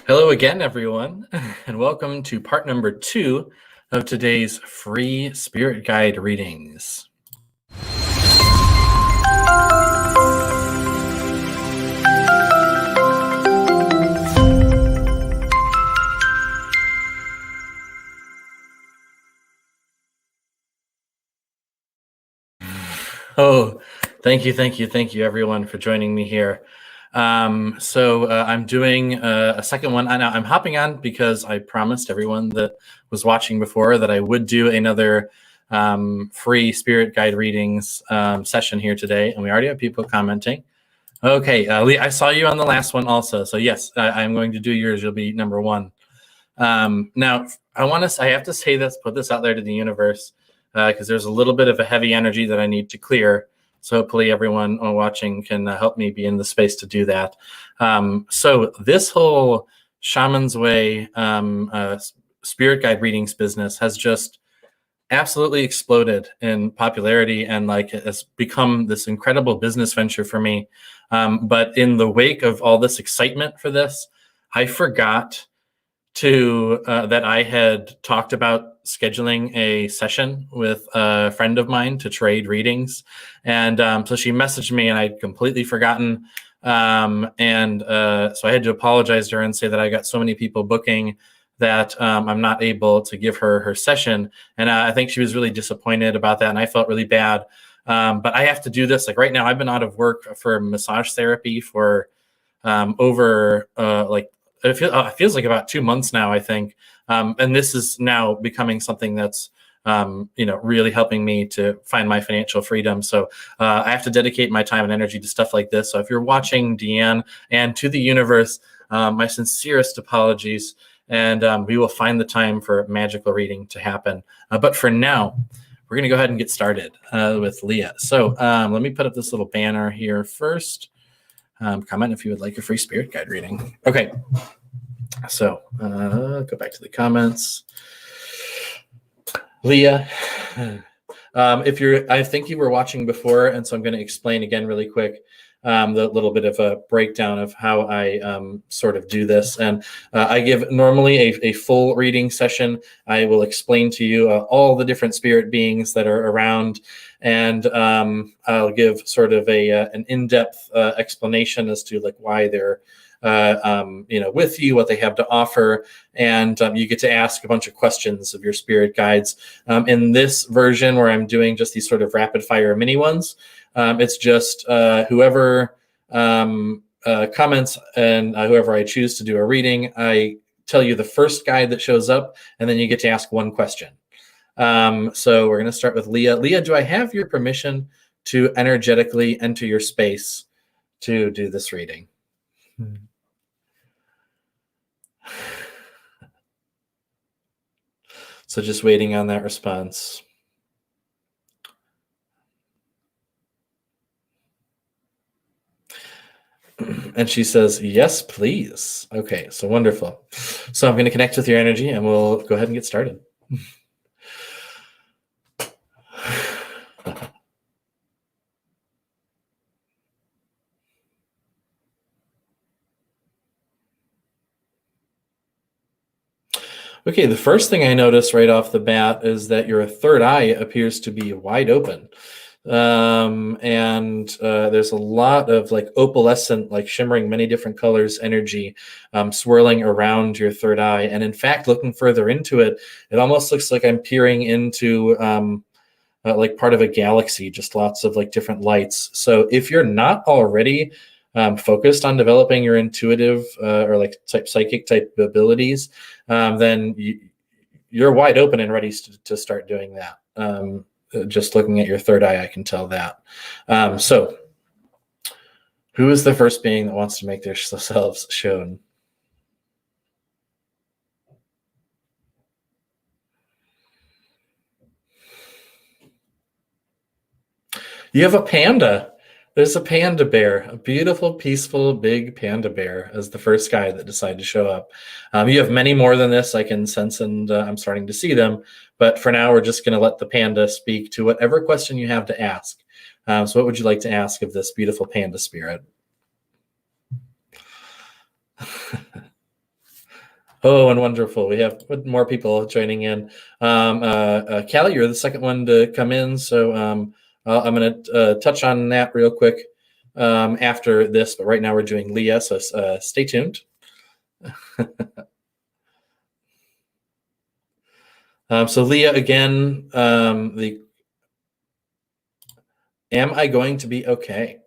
Hello again, everyone, and welcome to part number 2 of today's free spirit guide readings. Oh, thank you, everyone, for joining me here. I'm doing a second one. I'm hopping on because I promised everyone that was watching before that I would do another free spirit guide readings session here today, and we already have people commenting. Okay, Lee, I saw you on the last one also, so yes, I'm going to do yours. You'll be number 1. Now, I have to say this, put this out there to the universe, because there's a little bit of a heavy energy that I need to clear. So hopefully everyone watching can help me be in the space to do that. So this whole Shaman's Way spirit guide readings business has just absolutely exploded in popularity, and it has become this incredible business venture for me. But in the wake of all this excitement for this, I forgot that I had talked about scheduling a session with a friend of mine to trade readings. And so she messaged me and I'd completely forgotten. So I had to apologize to her and say that I got so many people booking that I'm not able to give her session. And I think she was really disappointed about that. And I felt really bad. But I have to do this. Like right now, I've been out of work for massage therapy for over it feels like about 2 months now, I think. And this is now becoming something that's, really helping me to find my financial freedom. So I have to dedicate my time and energy to stuff like this. So if you're watching, Deanne, and to the universe, my sincerest apologies. And we will find the time for magical reading to happen. But for now, we're going to go ahead and get started with Leah. So let me put up this little banner here first. Comment if you would like a free spirit guide reading. Okay, so go back to the comments. Leah, I think you were watching before, and so I'm going to explain again really quick the little bit of a breakdown of how I sort of do this. And I give normally a full reading session. I will explain to you all the different spirit beings that are around, and I'll give sort of an in-depth explanation as to why they're with you, what they have to offer, and you get to ask a bunch of questions of your spirit guides. In this version, where I'm doing just these sort of rapid fire mini ones, it's just whoever comments and whoever I choose to do a reading, I tell you the first guide that shows up, and then you get to ask one question. So we're going to start with Leah. Leah, do I have your permission to energetically enter your space to do this reading? So just waiting on that response. And she says, yes, please. Okay, so wonderful. So I'm going to connect with your energy and we'll go ahead and get started. Okay, the first thing I notice right off the bat is that your third eye appears to be wide open. And there's a lot of opalescent, shimmering many different colors energy swirling around your third eye. And in fact, looking further into it, it almost looks like I'm peering into part of a galaxy, just lots of different lights. So if you're not already focused on developing your intuitive or psychic type abilities, then you're wide open and ready to start doing that. Just looking at your third eye, I can tell that. So who is the first being that wants to make themselves shown? You have a panda. There's a panda bear, a beautiful, peaceful, big panda bear as the first guy that decided to show up. You have many more than this, I can sense, and I'm starting to see them. But for now, we're just going to let the panda speak to whatever question you have to ask. So what would you like to ask of this beautiful panda spirit? Oh, and wonderful. We have more people joining in. Callie, you're the second one to come in, so I'm going to touch on that real quick after this, but right now we're doing Leah, so stay tuned. So Leah, again, am I going to be okay?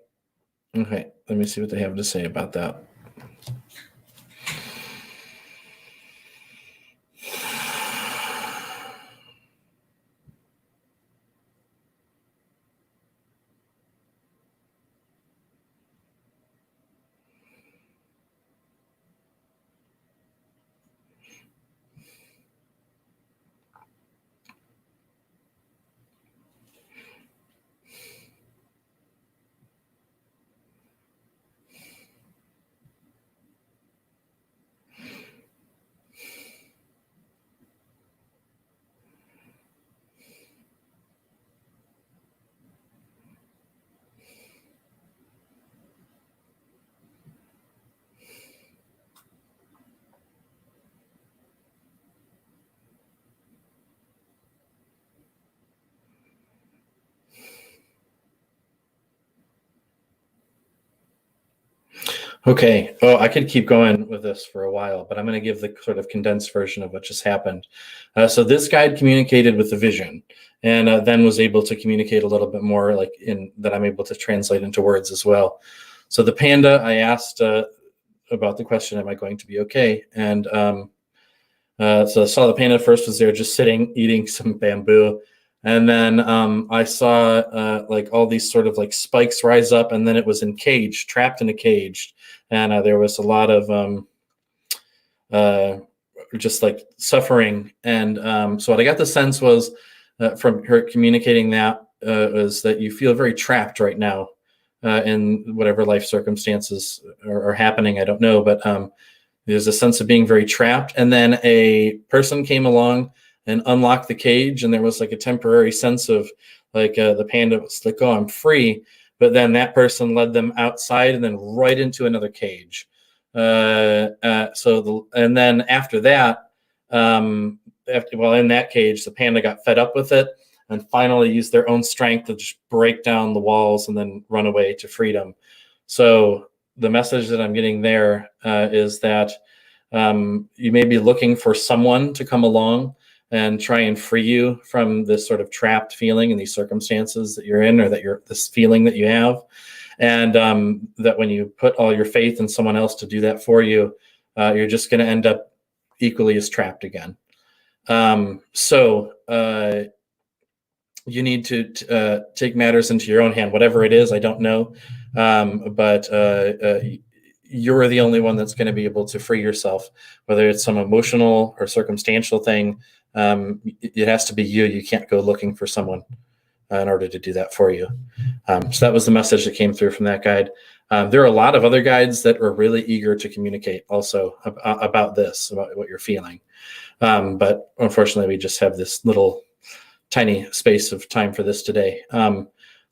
Okay, let me see what they have to say about that. Okay. Oh, I could keep going with this for a while, but I'm going to give the sort of condensed version of what just happened. So this guide communicated with the vision, and then was able to communicate a little bit more, like in that I'm able to translate into words as well. So the panda, I asked about the question, "Am I going to be okay?" And so I saw the panda first was there, just sitting eating some bamboo. And then I saw like all these sort of like spikes rise up, and then it was trapped in a cage, and there was a lot of uh, just like suffering. And so what I got the sense was from her communicating that was that you feel very trapped right now in whatever life circumstances are happening. I don't know, but there's a sense of being very trapped. And then a person came along and unlocked the cage, and there was like a temporary sense of like the panda was like, "Oh, I'm free." But then that person led them outside and then right into another cage. And then after that, while in that cage, the panda got fed up with it and finally used their own strength to just break down the walls and then run away to freedom. So the message that I'm getting there is that you may be looking for someone to come along and try and free you from this sort of trapped feeling in these circumstances that you're in, or that this feeling that you have. And that when you put all your faith in someone else to do that for you, you're just going to end up equally as trapped again. So you need to take matters into your own hand, whatever it is. I don't know, but you're the only one that's going to be able to free yourself, whether it's some emotional or circumstantial thing. It has to be you. You can't go looking for someone in order to do that for you. So that was the message that came through from that guide. There are a lot of other guides that are really eager to communicate also about this, about what you're feeling. But unfortunately, we just have this little tiny space of time for this today.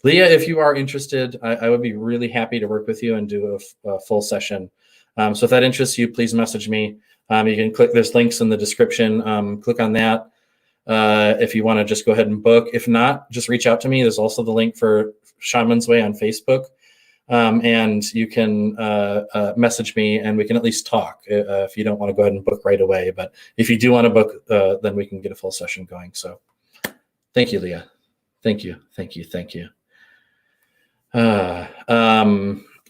Leah, if you are interested, I would be really happy to work with you and do a full session. So if that interests you, please message me. You can click, there's links in the description. Click on that if you want to just go ahead and book. If not, just reach out to me. There's also the link for Shaman's Way on Facebook. And you can message me and we can at least talk if you don't want to go ahead and book right away. But if you do want to book, then we can get a full session going. So thank you, Leah. Thank you. Thank you. Thank you.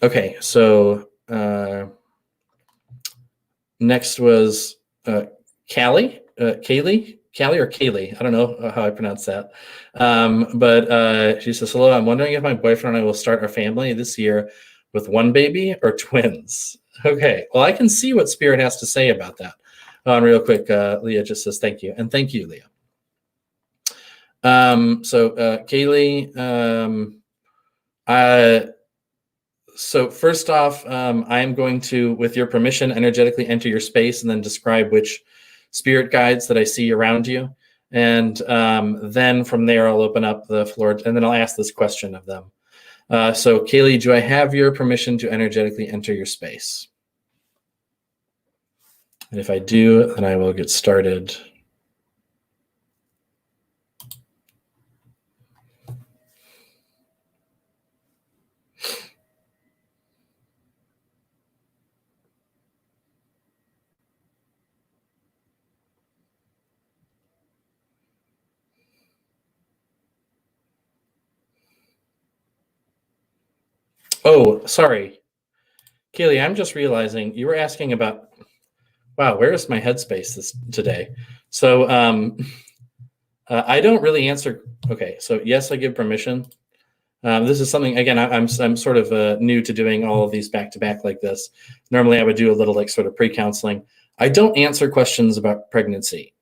Okay, so next was Callie. Callie or Kaylee. I don't know how I pronounce that. But she says, "Hello, I'm wondering if my boyfriend and I will start our family this year with one baby or twins." Okay, well, I can see what Spirit has to say about that. Real quick, Leah just says thank you. And thank you, Leah. So Kaylee, so first off, I'm going to, with your permission, energetically enter your space and then describe which spirit guides that I see around you. And then from there, I'll open up the floor and then I'll ask this question of them. So Kaylee, do I have your permission to energetically enter your space? And if I do, then I will get started. Oh, sorry. Kaylee, I'm just realizing you were asking about, wow, where is my headspace today? So I don't really answer. Okay, so yes, I give permission. This is something, again, I'm sort of new to doing all of these back to back like this. Normally I would do a little like sort of pre-counseling. I don't answer questions about pregnancy.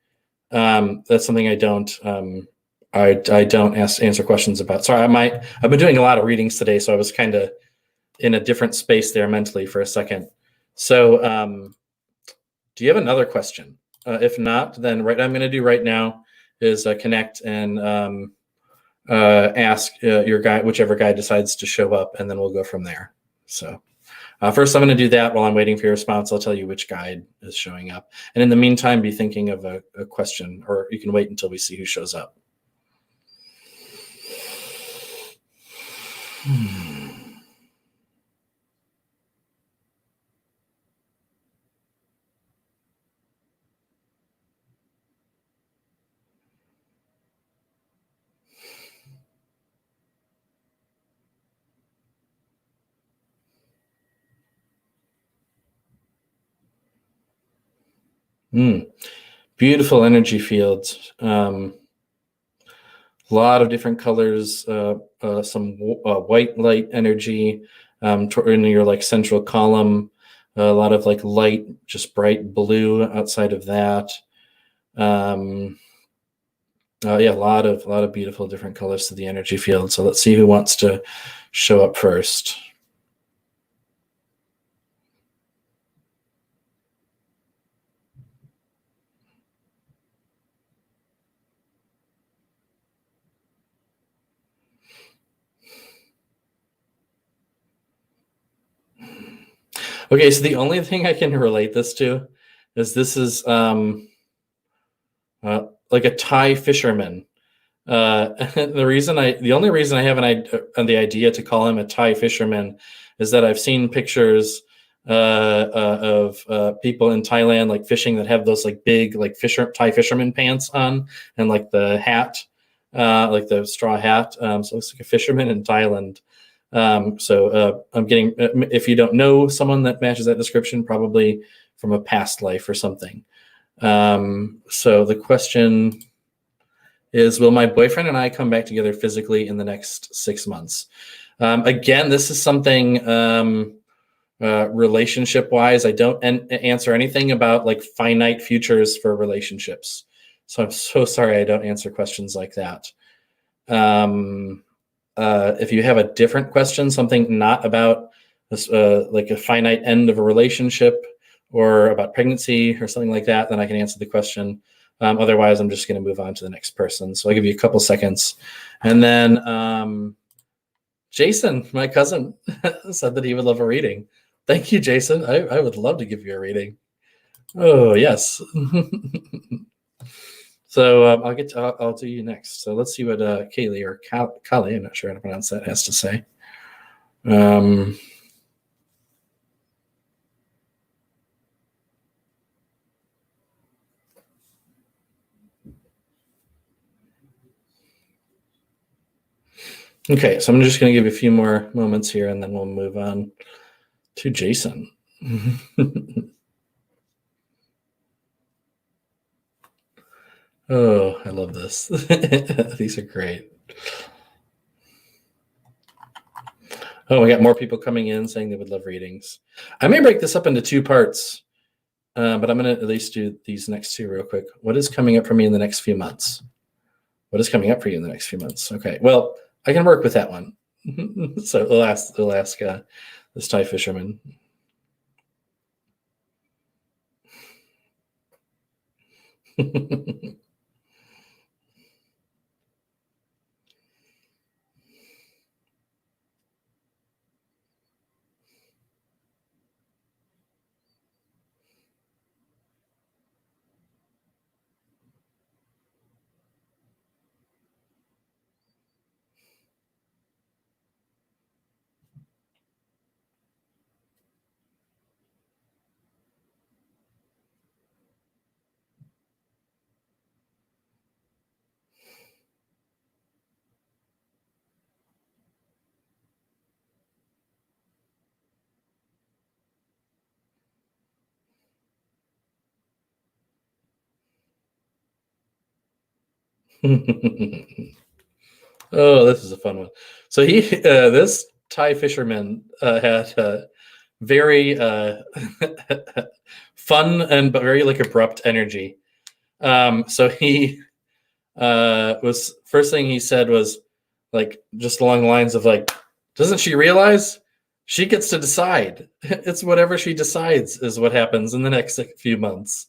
That's something I don't. I don't answer questions about. Sorry, I've been doing a lot of readings today, so I was kind of in a different space there mentally for a second. So, do you have another question? If not, then what I'm going to do right now is connect and ask your guide, whichever guide decides to show up, and then we'll go from there. So. First, I'm going to do that. While I'm waiting for your response, I'll tell you which guide is showing up. And in the meantime, be thinking of a question, or you can wait until we see who shows up. Beautiful energy fields. A lot of different colors, some white light energy in your like central column, a lot of like light, just bright blue outside of that. Yeah, a lot of beautiful different colors to the energy field. So let's see who wants to show up first. Okay, so the only thing I can relate this to is this is like a Thai fisherman. The only reason I have the idea to call him a Thai fisherman is that I've seen pictures of people in Thailand like fishing that have those like big like Thai fisherman pants on and like the hat, like the straw hat. So it looks like a fisherman in Thailand. I'm getting, if you don't know someone that matches that description, probably from a past life or something. So the question is, will my boyfriend and I come back together physically in the next 6 months? Again, this is something relationship wise. I don't answer anything about like finite futures for relationships. So I'm so sorry I don't answer questions like that. If you have a different question, something not about this, like a finite end of a relationship or about pregnancy or something like that, then I can answer the question. Otherwise, I'm just going to move on to the next person. So I'll give you a couple seconds. And then Jason, my cousin, said that he would love a reading. Thank you, Jason. I would love to give you a reading. Oh, yes. So I'll do you next. So let's see what Kaylee or Kali, I'm not sure how to pronounce that, has to say. Okay, so I'm just going to give you a few more moments here, and then we'll move on to Jason. Oh, I love this. These are great. Oh, we got more people coming in saying they would love readings. I may break this up into 2 parts, but I'm going to at least do these next 2 real quick. What is coming up for me in the next few months? What is coming up for you in the next few months? Okay, well, I can work with that one. So we'll ask this Thai fisherman. Oh, this is a fun one. So this Thai fisherman had very fun and but very like abrupt energy. So he was first thing he said was like just along the lines of like, doesn't she realize she gets to decide? It's whatever she decides is what happens in the next few months.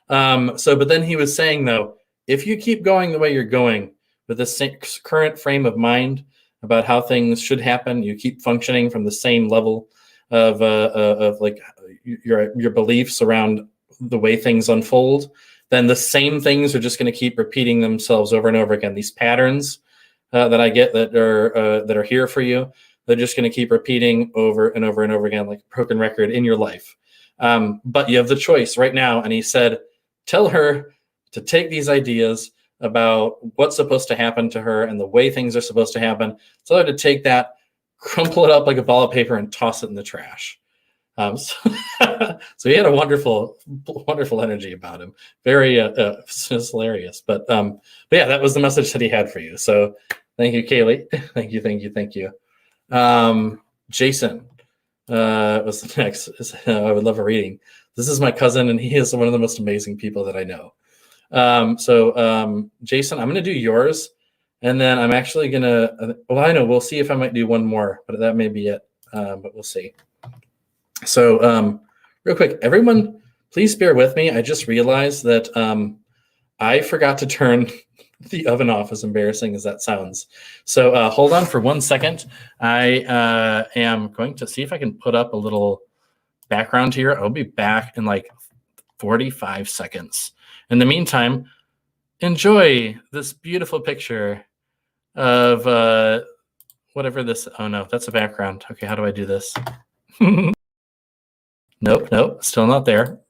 But then he was saying though, if you keep going the way you're going with this current frame of mind about how things should happen, you keep functioning from the same level of like your beliefs around the way things unfold, then the same things are just going to keep repeating themselves over and over again. These patterns that I get that are here for you, they're just going to keep repeating over and over and over again, like a broken record in your life. But you have the choice right now. And he said, tell her to take these ideas about what's supposed to happen to her and the way things are supposed to happen. Tell her to take that, crumple it up like a ball of paper, and toss it in the trash. So he had a wonderful energy about him. Very it's hilarious. But yeah, that was the message that he had for you. So thank you, Kaylee. Thank you. Jason was the next. I would love a reading. This is my cousin, and he is one of the most amazing people that I know. Jason, I'm going to do yours, and then I'm actually going to, well, I know, we'll see if I might do one more, but that may be it, but we'll see. So real quick, everyone, please bear with me. I just realized that I forgot to turn the oven off, as embarrassing as that sounds. So hold on for 1 second. I am going to see if I can put up a little background here. I'll be back in like 45 seconds. In the meantime, enjoy this beautiful picture of whatever this, oh no, that's a background. Okay, how do I do this? Nope, still not there.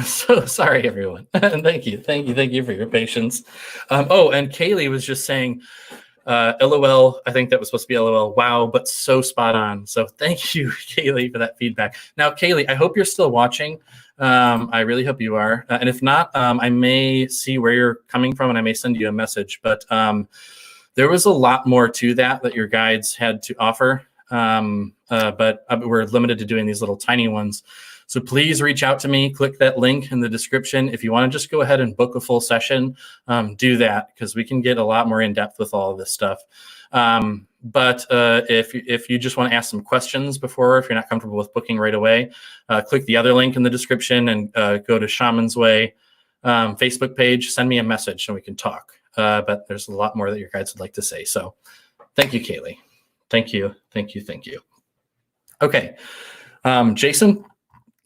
So sorry, everyone. Thank you for your patience. And Kaylee was just saying, LOL. I think that was supposed to be LOL. Wow, but so spot on. So thank you, Kaylee, for that feedback. Now, Kaylee, I hope you're still watching. I really hope you are. And if not, I may see where you're coming from, and I may send you a message. But there was a lot more to that your guides had to offer. But we're limited to doing these little tiny ones. So please reach out to me. Click that link in the description. If you want to just go ahead and book a full session, do that, because we can get a lot more in depth with all of this stuff. But if you just want to ask some questions before, if you're not comfortable with booking right away, click the other link in the description and go to Shaman's Way Facebook page. Send me a message and we can talk. But there's a lot more that your guides would like to say. So thank you, Kaylee. Thank you. Okay. Jason,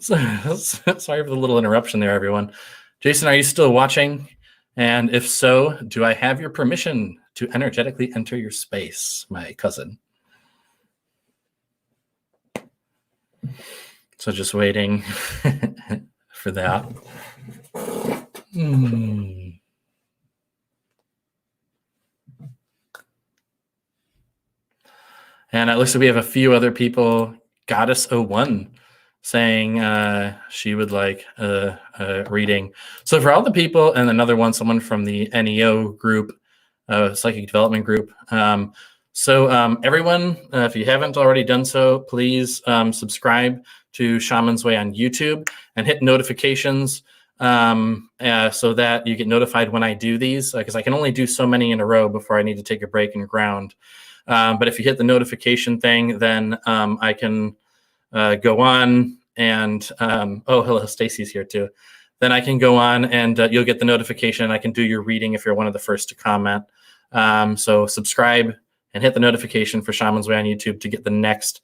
sorry for the little interruption there, everyone. Jason, are you still watching? And if so, do I have your permission to energetically enter your space, my cousin? So just waiting for that. And it looks like we have a few other people. Goddess01 saying she would like a reading. So for all the people, and another one, someone from the NEO group, Psychic Development Group. Everyone, if you haven't already done so, please subscribe to Shaman's Way on YouTube and hit notifications so that you get notified when I do these, because I can only do so many in a row before I need to take a break and ground. But if you hit the notification thing, then I can go on and, oh, hello, Stacy's here too. Then I can go on and you'll get the notification. I can do your reading if you're one of the first to comment. So subscribe and hit the notification for Shaman's Way on YouTube to get the next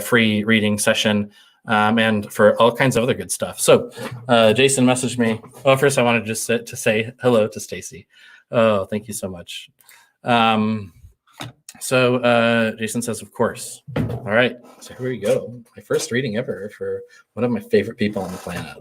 free reading session, and for all kinds of other good stuff. So Jason messaged me. Oh, first I wanted just to say hello to Stacy. Oh, thank you so much. So Jason says, of course. All right, so here we go. My first reading ever for one of my favorite people on the planet.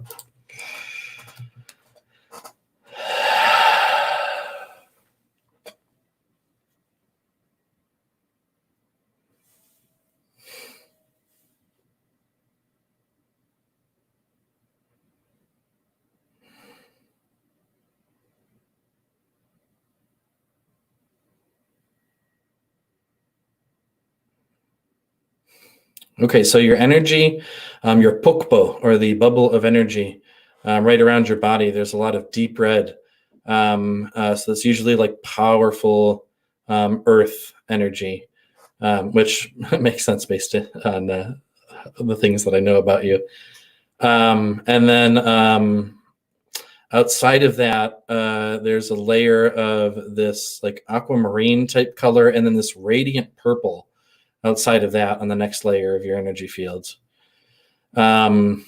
Okay, so your energy, your pokpo, or the bubble of energy, right around your body, there's a lot of deep red. So that's usually like powerful earth energy, which makes sense based on the things that I know about you. And then outside of that, there's a layer of this like aquamarine type color, and then this radiant purple outside of that on the next layer of your energy fields. Let's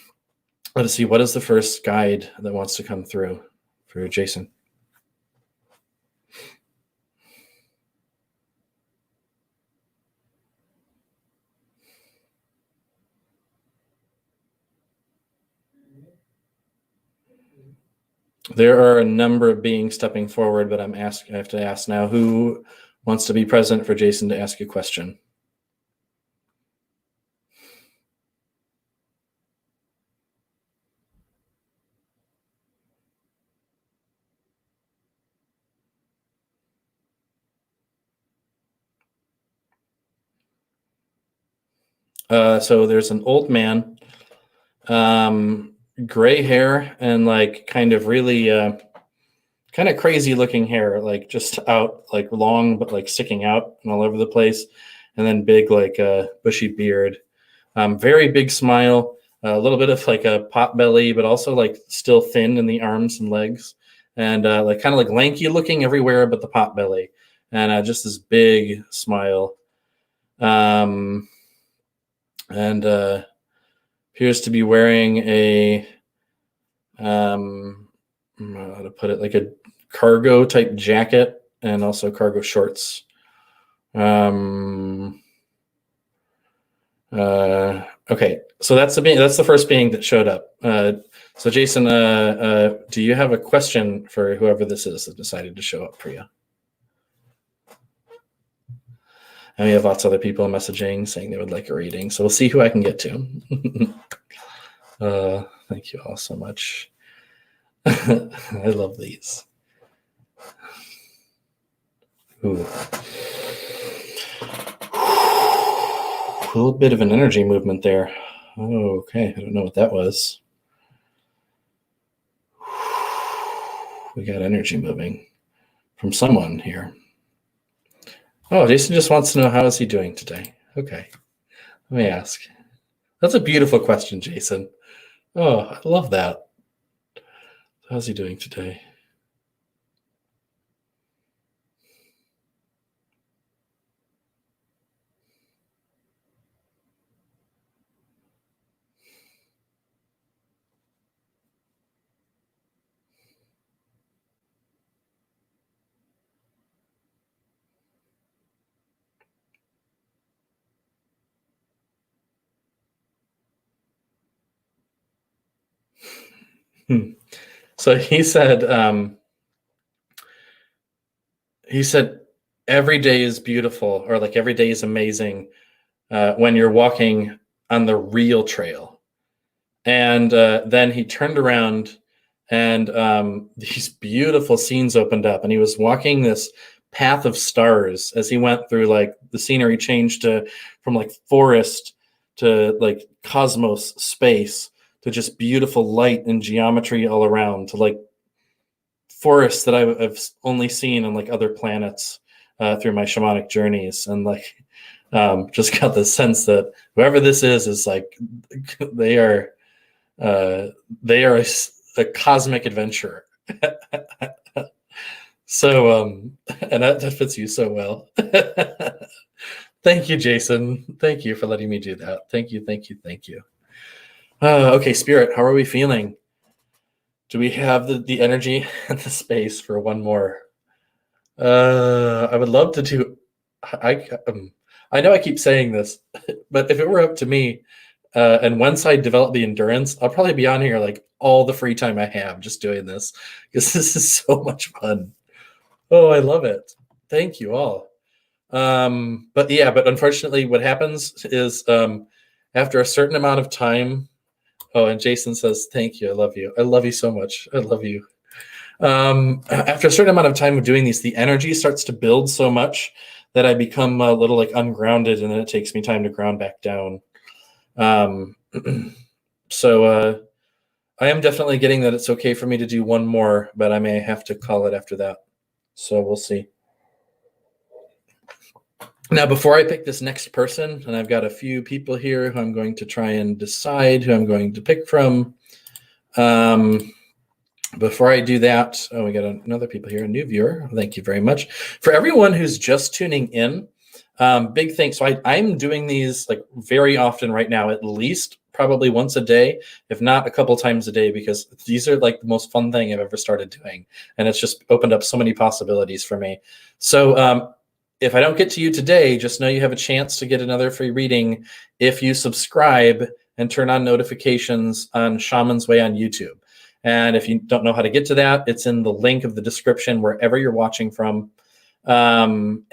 see, what is the first guide that wants to come through for Jason? There are a number of beings stepping forward, but I have to ask now, who wants to be present for Jason to ask a question? So there's an old man, gray hair, and like kind of really kind of crazy looking hair, like just out, like long, but like sticking out and all over the place. And then big, like bushy beard, very big smile, a little bit of like a pot belly, but also like still thin in the arms and legs, and like kind of like lanky looking everywhere but the pot belly, and just this big smile. And appears to be wearing a, I don't know how to put it, like a cargo type jacket and also cargo shorts. Okay, so that's the first being that showed up. So Jason, do you have a question for whoever this is that decided to show up for you? And we have lots of other people messaging saying they would like a reading. So we'll see who I can get to. Thank you all so much. I love these. Ooh. A little bit of an energy movement there. Okay, I don't know what that was. We got energy moving from someone here. Oh, Jason just wants to know, how is he doing today? Okay, let me ask. That's a beautiful question, Jason. Oh, I love that. How's he doing today? So he said every day is beautiful, or like every day is amazing when you're walking on the real trail. And then he turned around and these beautiful scenes opened up, and he was walking this path of stars as he went through, like the scenery changed from like forest to like cosmos space to just beautiful light and geometry all around, to like forests that I've only seen on like other planets through my shamanic journeys, and like just got the sense that whoever this is like they are a cosmic adventurer. So and that fits you so well. Thank you, Jason. Thank you for letting me do that. Thank you. Okay, Spirit, how are we feeling? Do we have the energy and the space for one more? I would love to do. I know I keep saying this, but if it were up to me, and once I develop the endurance, I'll probably be on here like all the free time I have just doing this, because this is so much fun. Oh, I love it. Thank you all. But unfortunately what happens is after a certain amount of time, and Jason says, thank you. I love you. I love you so much. I love you. After a certain amount of time of doing these, the energy starts to build so much that I become a little like ungrounded, and then it takes me time to ground back down. So I am definitely getting that it's okay for me to do one more, but I may have to call it after that. So we'll see. Now, before I pick this next person, and I've got a few people here who I'm going to try and decide who I'm going to pick from. Before I do that, we got another people here, a new viewer. Thank you very much. For everyone who's just tuning in, big thanks. So I'm doing these like very often right now, at least probably once a day, if not a couple times a day, because these are like the most fun thing I've ever started doing. And it's just opened up so many possibilities for me. So if I don't get to you today, just know you have a chance to get another free reading if you subscribe and turn on notifications on Shaman's Way on YouTube. And if you don't know how to get to that, it's in the link of the description wherever you're watching from. And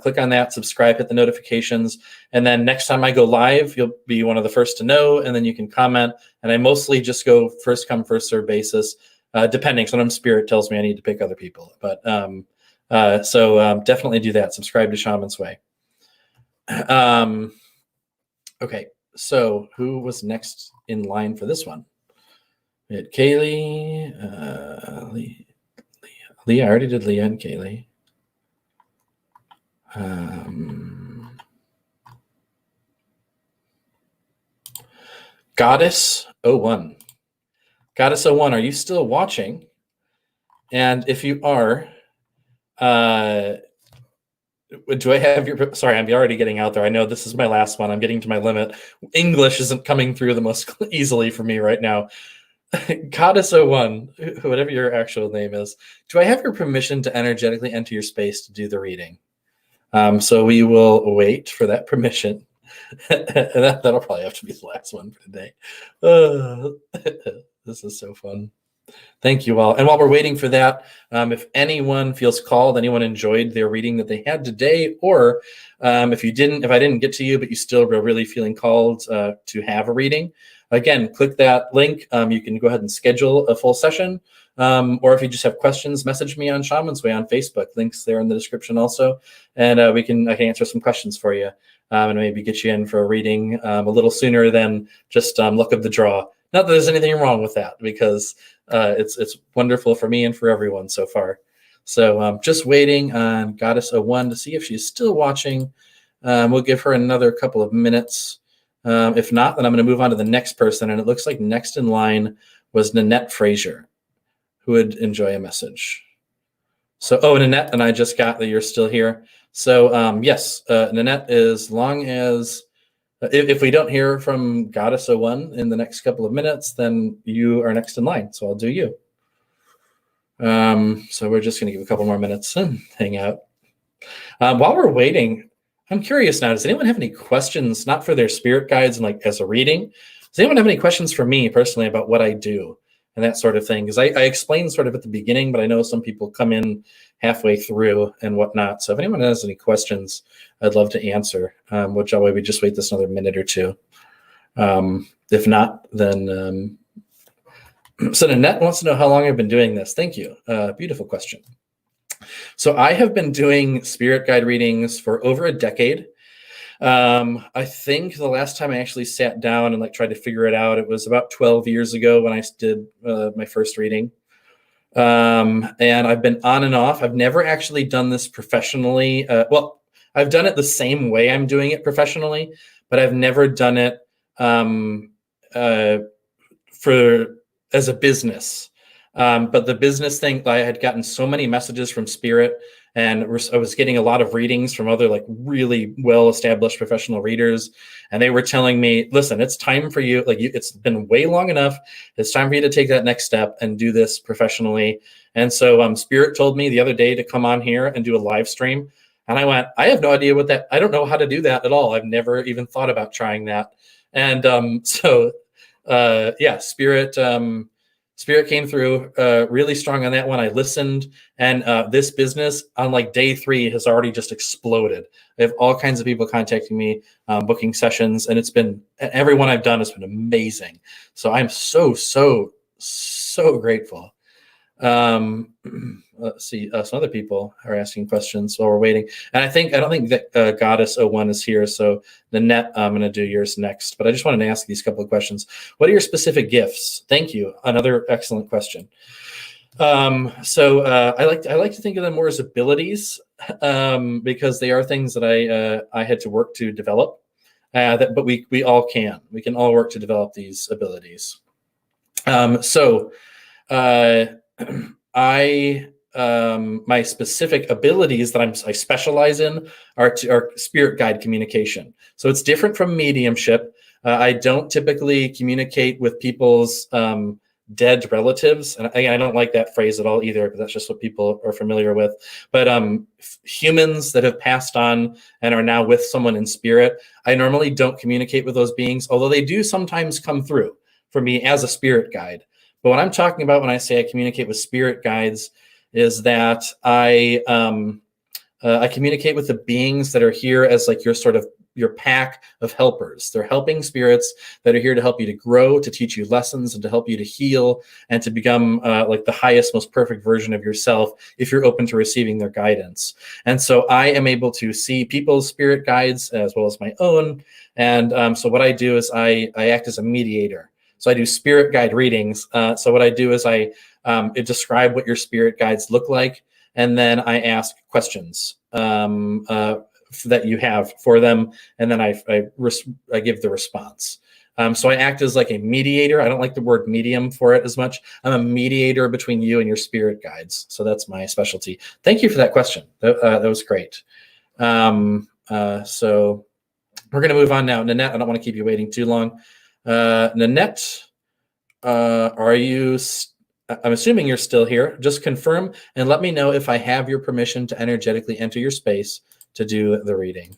click on that, subscribe, hit the notifications. And then next time I go live, you'll be one of the first to know, and then you can comment. And I mostly just go first come, first serve basis, depending. Sometimes Spirit tells me I need to pick other people. But so definitely do that. Subscribe to Shaman's Way. Okay, so who was next in line for this one? We had Kaylee, Leah. I already did Leah and Kaylee. Goddess 01. Goddess 01, are you still watching? And if you are, do I have your, sorry, I'm already getting out there. I know this is my last one. I'm getting to my limit. English isn't coming through the most easily for me right now. Goddess 01, whatever your actual name is, do I have your permission to energetically enter your space to do the reading? So we will wait for that permission. That'll probably have to be the last one for today. This is so fun. Thank you all. And while we're waiting for that, if anyone feels called, anyone enjoyed their reading that they had today, or if I didn't get to you, but you still were really feeling called to have a reading, again, click that link. You can go ahead and schedule a full session. Or if you just have questions, message me on Shaman's Way on Facebook. Links there in the description also. And I can answer some questions for you and maybe get you in for a reading a little sooner than just luck of the draw. Not that there's anything wrong with that, because it's wonderful for me and for everyone so far. So just waiting on Goddess 01 to see if she's still watching. We'll give her another couple of minutes. If not, then I'm going to move on to the next person. And it looks like next in line was Nanette Frazier, who would enjoy a message. So, Nanette, and I just got that you're still here. So yes, Nanette, as long as, if we don't hear from Goddess 01 in the next couple of minutes, then you are next in line. So I'll do you. So we're just going to give a couple more minutes and hang out. While we're waiting, I'm curious now, does anyone have any questions, not for their spirit guides and like as a reading? Does anyone have any questions for me personally about what I do and that sort of thing? Because I explained sort of at the beginning, but I know some people come in halfway through and whatnot. So if anyone has any questions, I'd love to answer, which way we just wait this another minute or two. If not, then so Nanette wants to know how long I've been doing this. Thank you. Beautiful question. So I have been doing spirit guide readings for over a decade. I think the last time I actually sat down and like tried to figure it out, it was about 12 years ago when I did my first reading. And I've been on and off. I've never actually done this professionally. Well, I've done it the same way I'm doing it professionally, but I've never done it for as a business. But the business thing, I had gotten so many messages from Spirit, and I was getting a lot of readings from other like really well-established professional readers, and they were telling me, "Listen, it's time for you. Like, it's been way long enough. It's time for you to take that next step and do this professionally." And so, Spirit told me the other day to come on here and do a live stream, and I went, "I have no idea what that. I don't know how to do that at all. I've never even thought about trying that." And yeah, Spirit came through really strong on that one. I listened, and this business on like day 3 has already just exploded. I have all kinds of people contacting me, booking sessions, and it's been, everyone I've done has been amazing. So I'm so grateful. Let's see, some other people are asking questions while we're waiting, and I don't think that Goddess 01 is here, so Nanette, I'm going to do yours next, but I just wanted to ask these couple of questions. What are your specific gifts? Thank you. Another excellent question. I like to think of them more as abilities, because they are things that I had to work to develop, but we all can. We can all work to develop these abilities. My specific abilities that I specialize in are spirit guide communication. So it's different from mediumship. I don't typically communicate with people's dead relatives, and again, I don't like that phrase at all either, because that's just what people are familiar with. But humans that have passed on and are now with someone in spirit, I normally don't communicate with those beings, although they do sometimes come through for me as a spirit guide. But what I'm talking about when I say I communicate with spirit guides is that I communicate with the beings that are here as like your pack of helpers. They're helping spirits that are here to help you to grow, to teach you lessons, and to help you to heal, and to become like the highest, most perfect version of yourself if you're open to receiving their guidance. And so I am able to see people's spirit guides as well as my own. And so what I do is I act as a mediator. So I do spirit guide readings. So what I do is I describe what your spirit guides look like, and then I ask questions that you have for them, and then I give the response. So I act as like a mediator. I don't like the word medium for it as much. I'm a mediator between you and your spirit guides. So that's my specialty. Thank you for that question. That was great. So we're going to move on now. Nanette, I don't want to keep you waiting too long. Nanette, are you? I'm assuming you're still here. Just confirm and let me know if I have your permission to energetically enter your space to do the reading.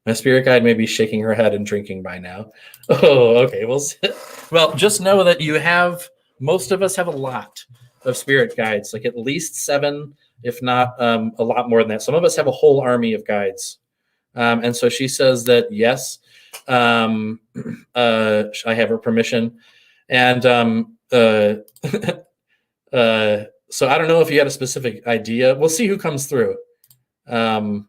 My spirit guide may be shaking her head and drinking by now. Oh, okay. Well, just know that you have. Most of us have a lot of spirit guides, like at least 7, if not a lot more than that. Some of us have a whole army of guides. And so she says that yes. I have her permission, and so I don't know if you had a specific idea. We'll see who comes through.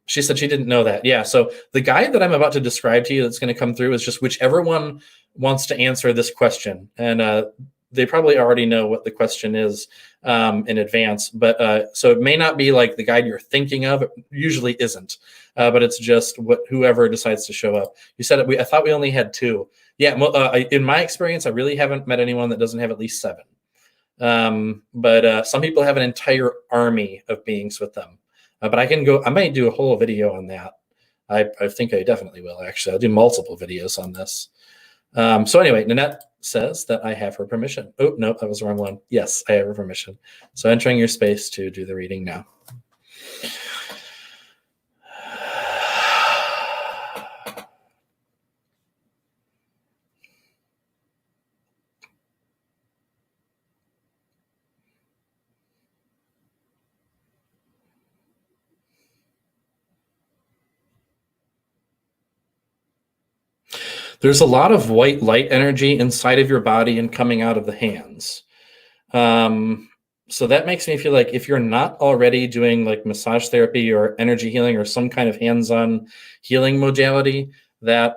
She said she didn't know that. Yeah, so the guide that I'm about to describe to you that's going to come through is just whichever one wants to answer this question, and they probably already know what the question is in advance, but so it may not be like the guide you're thinking of. It usually isn't. But it's just whoever decides to show up. You said I thought we only had 2. Yeah, in my experience, I really haven't met anyone that doesn't have at least 7. But some people have an entire army of beings with them. But I might do a whole video on that. I think I definitely will, actually. I'll do multiple videos on this. So anyway, Nanette says that I have her permission. Oh, no, that was the wrong one. Yes, I have her permission. So entering your space to do the reading now. There's a lot of white light energy inside of your body and coming out of the hands. So that makes me feel like if you're not already doing like massage therapy or energy healing or some kind of hands-on healing modality, that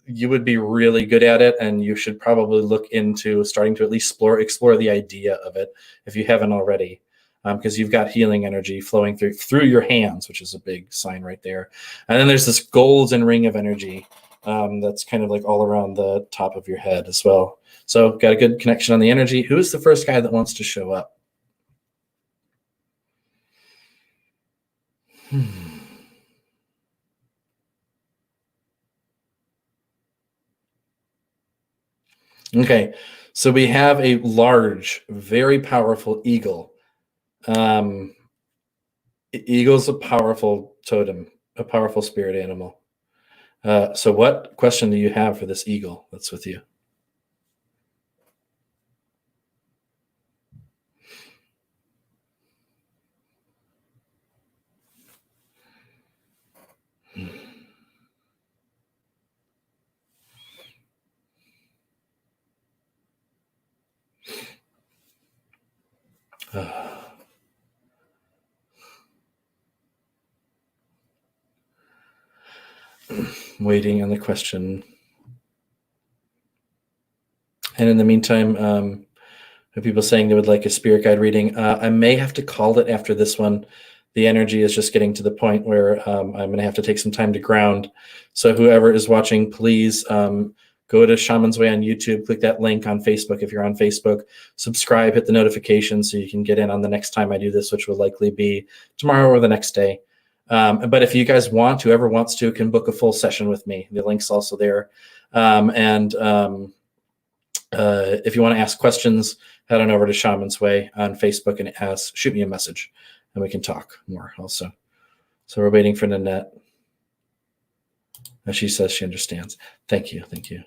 you would be really good at it, and you should probably look into starting to at least explore the idea of it if you haven't already, because you've got healing energy flowing through your hands, which is a big sign right there. And then there's this golden ring of energy that's kind of like all around the top of your head as well. So got a good connection on the energy. Who's the first guy that wants to show up? Okay, so we have a large, very powerful eagle. Eagle's a powerful totem, a powerful spirit animal. So what question do you have for this eagle that's with you? Waiting on the question. And in the meantime, people saying they would like a spirit guide reading. I may have to call it after this one. The energy is just getting to the point where I'm going to have to take some time to ground. So whoever is watching, please go to Shaman's Way on YouTube, click that link on Facebook if you're on Facebook, subscribe, hit the notification so you can get in on the next time I do this, which will likely be tomorrow or the next day. But if you guys want, whoever wants to can book a full session with me. The link's also there. If you want to ask questions, head on over to Shaman's Way on Facebook and shoot me a message, and we can talk more also. So we're waiting for Nanette. And she says she understands. Thank you. Thank you.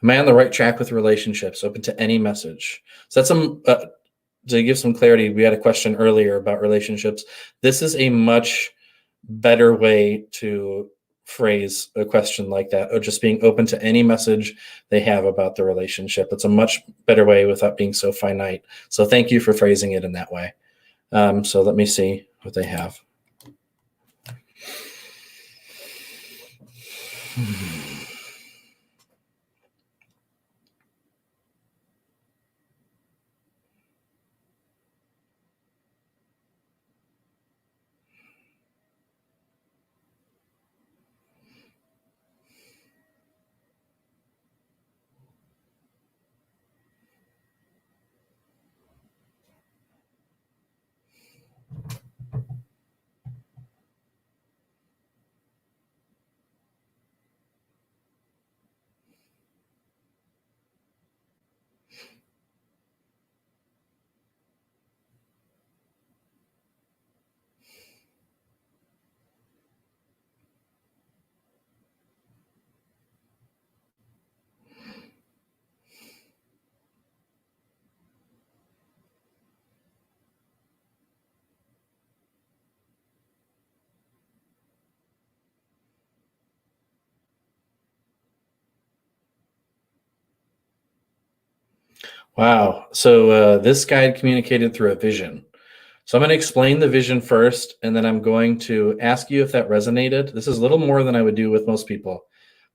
Am I on the right track with relationships? Open to any message. So that's to give some clarity, we had a question earlier about relationships. This is a much better way to phrase a question like that, or just being open to any message they have about the relationship. It's a much better way without being so finite. So thank you for phrasing it in that way. So let me see what they have. Wow. So this guide communicated through a vision. So I'm going to explain the vision first, and then I'm going to ask you if that resonated. This is a little more than I would do with most people,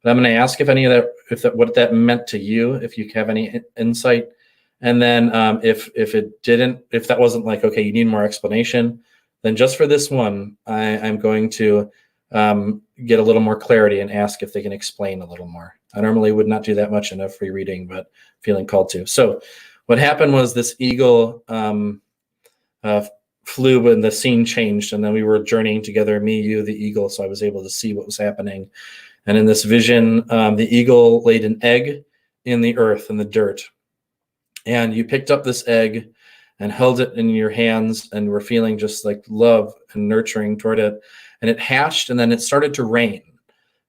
but I'm going to ask if any of that, what that meant to you, if you have any insight. And then if it didn't, if that wasn't like, okay, you need more explanation, then just for this one, I'm going to get a little more clarity and ask if they can explain a little more. I normally would not do that much in a free reading, but feeling called to. So what happened was this eagle flew when the scene changed, and then we were journeying together, me, you, the eagle, so I was able to see what was happening. And in this vision, the eagle laid an egg in the earth, in the dirt. And you picked up this egg and held it in your hands and were feeling just like love and nurturing toward it. And it hatched, and then it started to rain.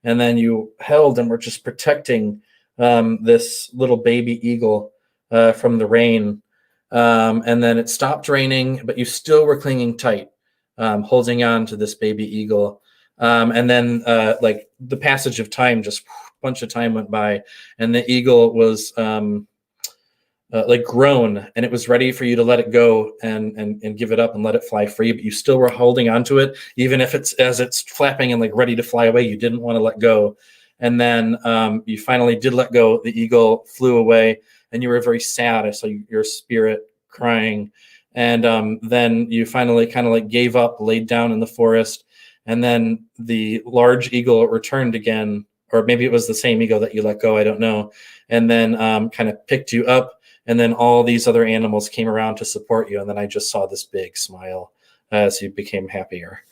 And then you held and were just protecting this little baby eagle from the rain. And then it stopped raining, but you still were clinging tight, holding on to this baby eagle. And then like the passage of time, just a bunch of time went by, and the eagle was like grown, and it was ready for you to let it go and give it up and let it fly free, but you still were holding onto it, even if it's as it's flapping and like ready to fly away, you didn't want to let go. And then you finally did let go. The eagle flew away, and you were very sad. I saw your spirit crying. And then you finally kind of like gave up, laid down in the forest, and then the large eagle returned again, or maybe it was the same eagle that you let go, I don't know, and then kind of picked you up. And then all these other animals came around to support you. And then I just saw this big smile as you became happier.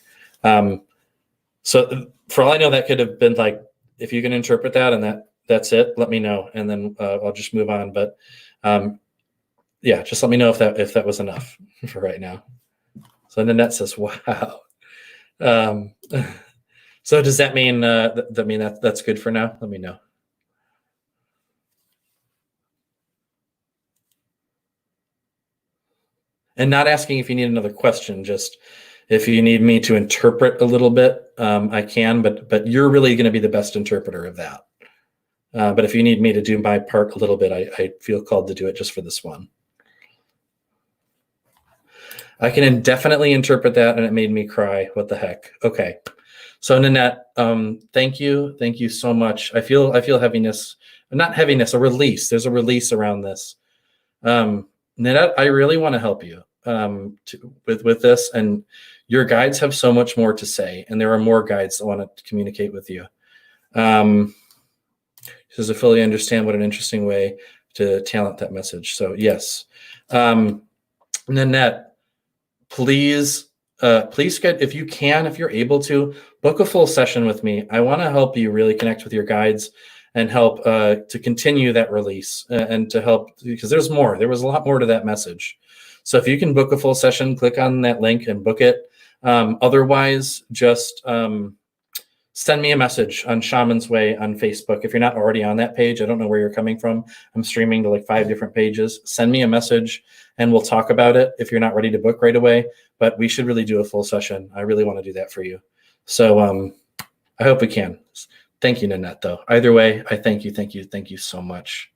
So for all I know, that could have been like, if you can interpret that and that's it, let me know. And then I'll just move on. But yeah, just let me know if that was enough for right now. So Nanette says, wow. So does that mean that's good for now? Let me know. And not asking if you need another question, just if you need me to interpret a little bit, I can, but you're really going to be the best interpreter of that. But if you need me to do my part a little bit, I feel called to do it just for this one. I can indefinitely interpret that, and it made me cry. What the heck? Okay. So Nanette, thank you so much. I feel heaviness, not heaviness, a release. There's a release around this. Nanette, I really want to help you with this, and your guides have so much more to say, and there are more guides that want to communicate with you. She says, I fully understand. What an interesting way to talent that message. So yes, Nanette, please get, if you can, if you're able to, book a full session with me. I want to help you really connect with your guides and help to continue that release and to help, because there was a lot more to that message. So if you can book a full session, click on that link and book it. Otherwise, just send me a message on Shaman's Way on Facebook. If you're not already on that page, I don't know where you're coming from. I'm streaming to like 5 different pages. Send me a message and we'll talk about it if you're not ready to book right away. But we should really do a full session. I really want to do that for you. So I hope we can. Thank you, Nanette, though. Either way, I thank you so much.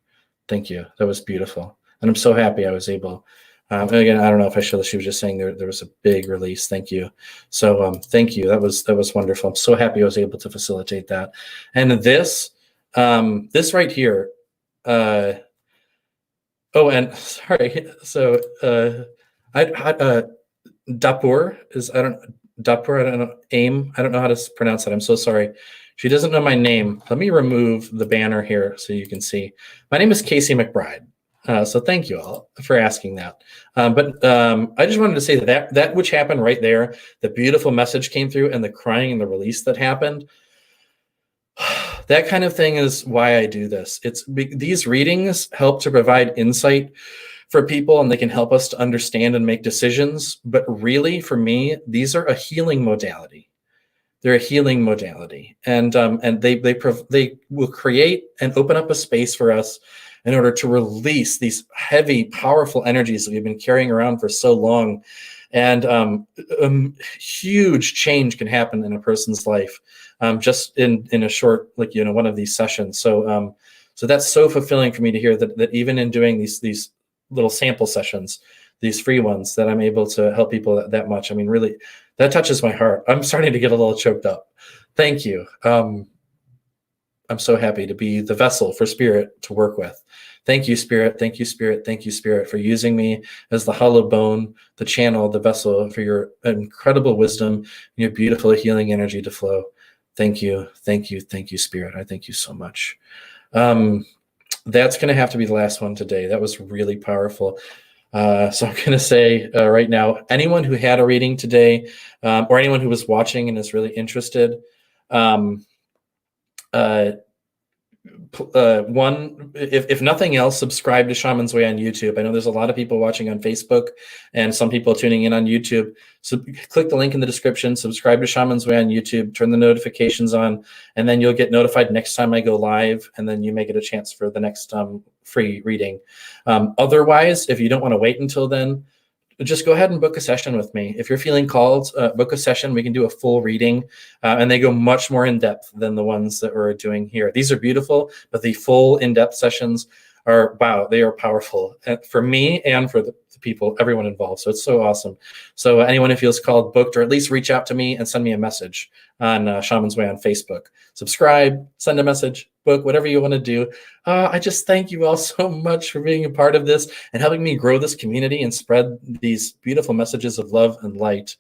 Thank you. That was beautiful. And I'm so happy I was able. And again, I don't know if I should. She was just saying there was a big release. Thank you. So thank you. That was wonderful. I'm so happy I was able to facilitate that. And this right here. Oh, and sorry. So Dapur is, I don't know, AIM. I don't know how to pronounce that. I'm so sorry. She doesn't know my name. Let me remove the banner here so you can see. My name is Casey McBride. So thank you all for asking that. But I just wanted to say that which happened right there, the beautiful message came through and the crying and the release that happened. That kind of thing is why I do this. These readings help to provide insight for people, and they can help us to understand and make decisions. But really, for me, these are a healing modality. They're a healing modality, and they will create and open up a space for us in order to release these heavy, powerful energies that we've been carrying around for so long. And huge change can happen in a person's life just in a short, one of these sessions. So that's so fulfilling for me to hear that even in doing these little sample sessions, these free ones, that I'm able to help people that much. I mean, really, that touches my heart. I'm starting to get a little choked up. Thank you. I'm so happy to be the vessel for Spirit to work with. Thank you, Spirit. Thank you, Spirit. Thank you, Spirit, for using me as the hollow bone, the channel, the vessel, for your incredible wisdom and your beautiful healing energy to flow. Thank you. Thank you. Thank you, Spirit. I thank you so much. That's going to have to be the last one today. That was really powerful. So I'm going to say right now, anyone who had a reading today or anyone who was watching and is really interested, if nothing else, subscribe to Shaman's Way on YouTube. I know there's a lot of people watching on Facebook and some people tuning in on YouTube. So click the link in the description, subscribe to Shaman's Way on YouTube, turn the notifications on, and then you'll get notified next time I go live, and then you may get a chance for the next free reading. Otherwise, if you don't want to wait until then, just go ahead and book a session with me. If you're feeling called, book a session. We can do a full reading, and they go much more in depth than the ones that we're doing here. These are beautiful, but the full in-depth sessions are, wow, they are powerful for me and for the people, everyone involved. So it's so awesome. So anyone who feels called, booked, or at least reach out to me and send me a message on Shaman's Way on Facebook. Subscribe, send a message, book, whatever you want to do. I just thank you all so much for being a part of this and helping me grow this community and spread these beautiful messages of love and light.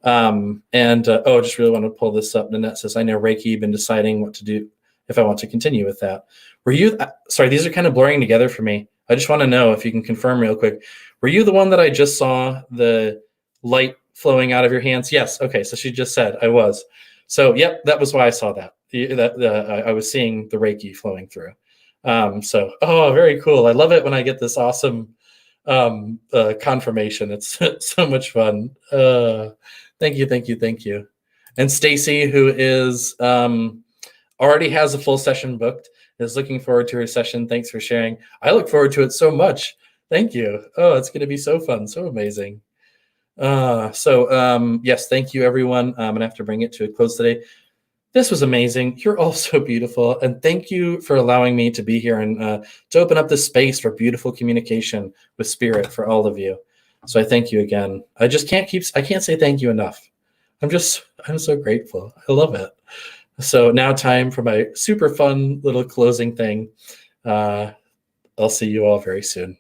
Just really want to pull this up. Nanette says, I know Reiki, been deciding what to do if I want to continue with that. Were you, sorry, these are kind of blurring together for me. I just want to know if you can confirm real quick. Were you the one that I just saw the light flowing out of your hands? Yes. Okay. So she just said I was. So, yep, that was why I saw that. I was seeing the Reiki flowing through. Very cool. I love it when I get this awesome confirmation. It's so much fun. Thank you. And Stacy, who is already has a full session booked, is looking forward to her session. Thanks for sharing. I look forward to it so much. Thank you. Oh, it's going to be so fun, so amazing. Yes, thank you, everyone. I'm going to have to bring it to a close today. This was amazing. You're all so beautiful. And thank you for allowing me to be here and to open up this space for beautiful communication with spirit for all of you. So I thank you again. I can't say thank you enough. I'm so grateful. I love it. So now time for my super fun little closing thing. I'll see you all very soon.